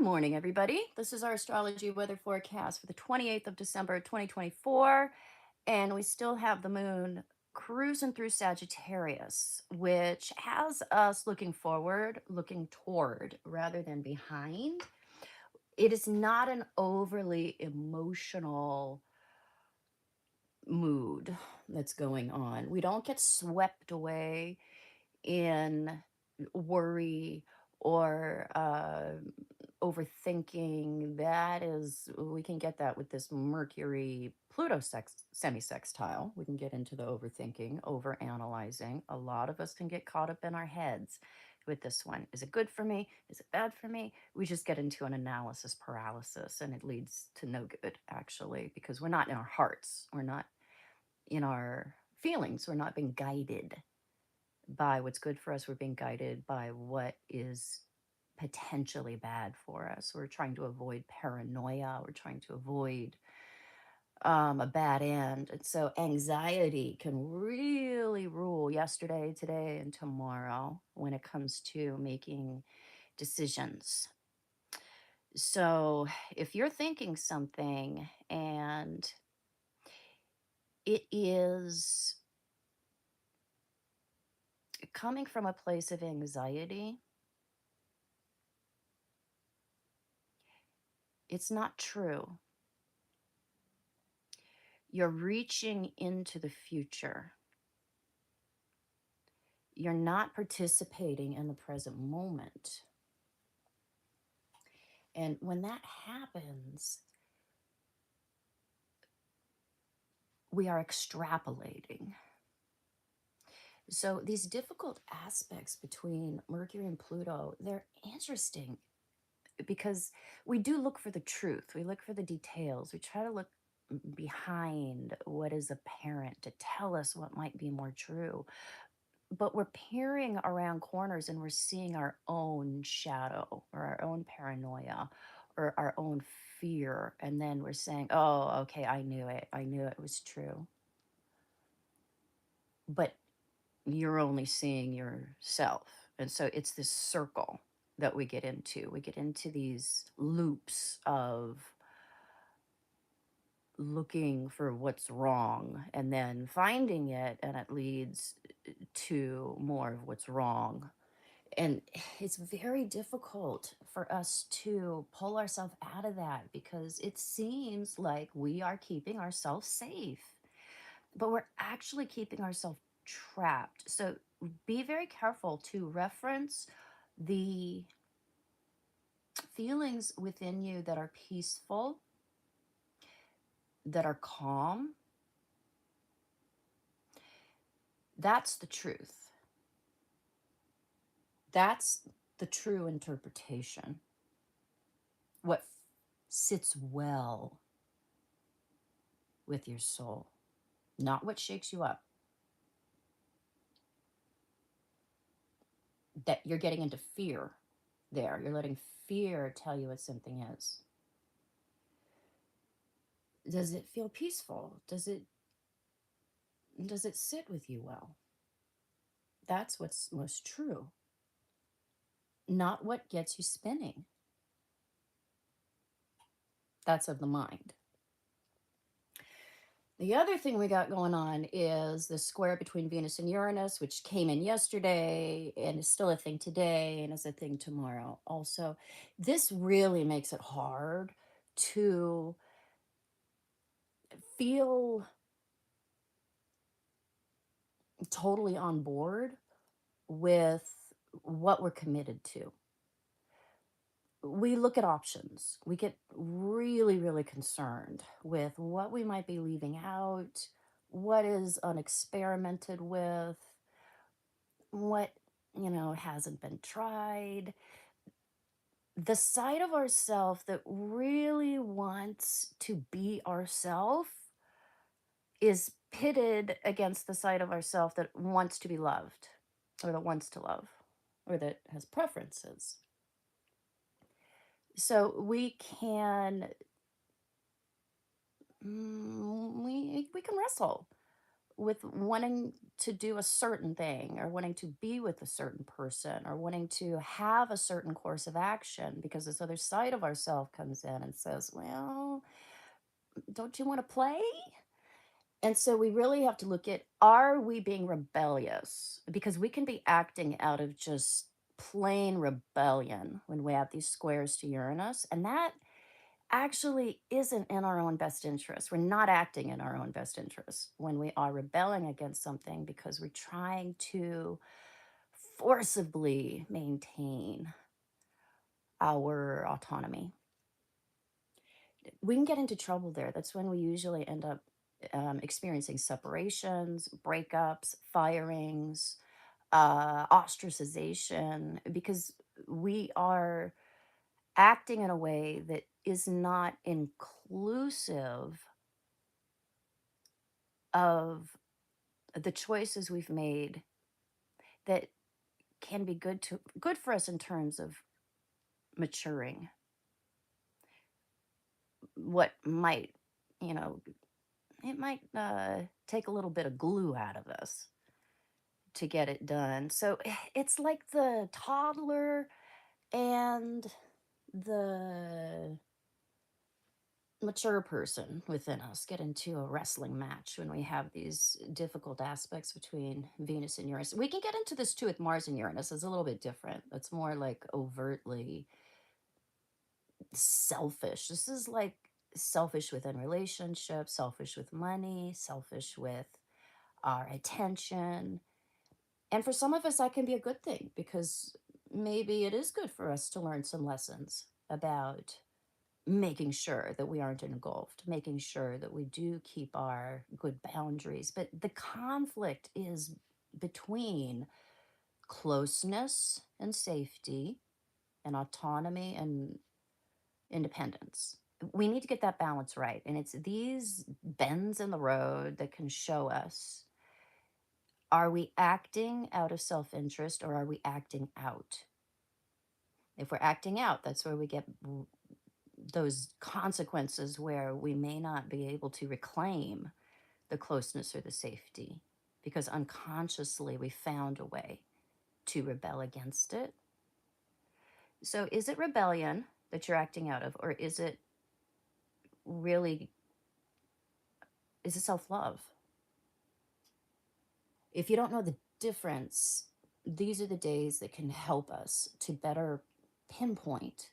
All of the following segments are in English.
morning, everybody. This is our astrology weather forecast for the 28th of December, 2024. And we still have the moon cruising through Sagittarius, which has us looking forward, looking toward rather than behind. It is not an overly emotional mood that's going on. We don't get swept away in worry or overthinking. That is, we can get that with this Mercury Pluto semi sextile. We can get into the overthinking, over analyzing. A lot of us can get caught up in our heads with this one. Is it good for me? Is it bad for me? We just get into an analysis paralysis, and it leads to no good, actually, because we're not in our hearts. We're not in our feelings. We're not being guided by what's good for us. We're being guided by what is potentially bad for us. We're trying to avoid paranoia. We're trying to avoid a bad end. And so anxiety can really rule yesterday, today, and tomorrow when it comes to making decisions. So if you're thinking something and it is coming from a place of anxiety, it's not true. You're reaching into the future. You're not participating in the present moment. And when that happens, we are extrapolating. So these difficult aspects between Mercury and Pluto, they're interesting because we do look for the truth. We look for the details. We try to look behind what is apparent to tell us what might be more true. But we're peering around corners and we're seeing our own shadow or our own paranoia or our own fear. And then we're saying, oh, okay, I knew it. I knew it was true. But you're only seeing yourself. And so it's this circle that we get into. We get into these loops of looking for what's wrong and then finding it, and it leads to more of what's wrong. And it's very difficult for us to pull ourselves out of that because it seems like we are keeping ourselves safe, but we're actually keeping ourselves trapped. So be very careful to reference the feelings within you that are peaceful, that are calm. That's the truth. That's the true interpretation. What sits well with your soul, not what shakes you up. That you're getting into fear there. You're letting fear tell you what something is. Does it feel peaceful? Does it sit with you well? That's what's most true, not what gets you spinning. That's of the mind. The other thing we got going on is the square between Venus and Uranus, which came in yesterday and is still a thing today and is a thing tomorrow. Also, this really makes it hard to feel totally on board with what we're committed to. We look at options. We get really, really concerned with what we might be leaving out, what is unexperimented with, what, hasn't been tried. The side of ourself that really wants to be ourself is pitted against the side of ourself that wants to be loved or that wants to love or that has preferences. So we can we can wrestle with wanting to do a certain thing or wanting to be with a certain person or wanting to have a certain course of action because this other side of ourself comes in and says, well, don't you want to play? And so we really have to look at, are we being rebellious? Because we can be acting out of just plain rebellion when we have these squares to Uranus. And that actually isn't in our own best interest. We're not acting in our own best interest when we are rebelling against something because we're trying to forcibly maintain our autonomy. We can get into trouble there. That's when we usually end up experiencing separations, breakups, firings, ostracization, because we are acting in a way that is not inclusive of the choices we've made that can be good for us in terms of maturing. What might, you know, it might take a little bit of glue out of us to get it done. So it's like the toddler and the mature person within us get into a wrestling match when we have these difficult aspects between Venus and Uranus. We can get into this too with Mars and Uranus. It's a little bit different. It's more like overtly selfish. This is like selfish within relationships, selfish with money, selfish with our attention. And for some of us, that can be a good thing because maybe it is good for us to learn some lessons about making sure that we aren't engulfed, making sure that we do keep our good boundaries. But the conflict is between closeness and safety and autonomy and independence. We need to get that balance right. And it's these bends in the road that can show us, are we acting out of self interest or are we acting out? If we're acting out, that's where we get those consequences where we may not be able to reclaim the closeness or the safety because unconsciously we found a way to rebel against it. So, is it rebellion that you're acting out of, or is it really, is it self love? If you don't know the difference, these are the days that can help us to better pinpoint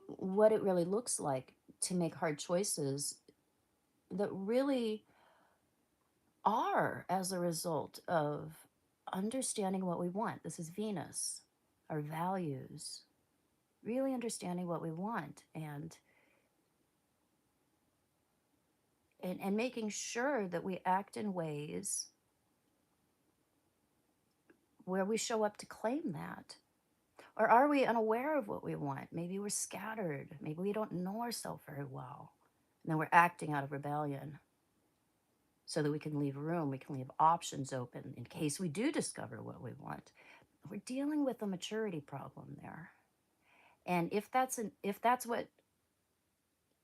what it really looks like to make hard choices that really are as a result of understanding what we want. This is Venus, our values, really understanding what we want and making sure that we act in ways where we show up to claim that. Or are we unaware of what we want? Maybe we're scattered. Maybe we don't know ourselves very well. And then we're acting out of rebellion so that we can leave room, we can leave options open in case we do discover what we want. We're dealing with a maturity problem there. And if that's what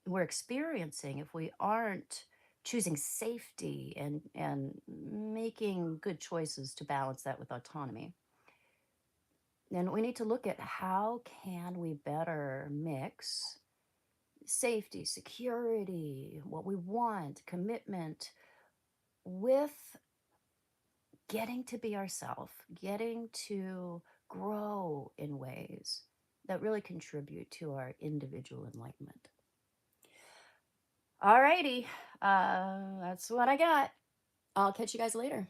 we're experiencing, if we aren't choosing safety and making good choices to balance that with autonomy, then we need to look at how can we better mix safety, security, what we want, commitment with getting to be ourselves, getting to grow in ways that really contribute to our individual enlightenment. All righty. That's what I got. I'll catch you guys later.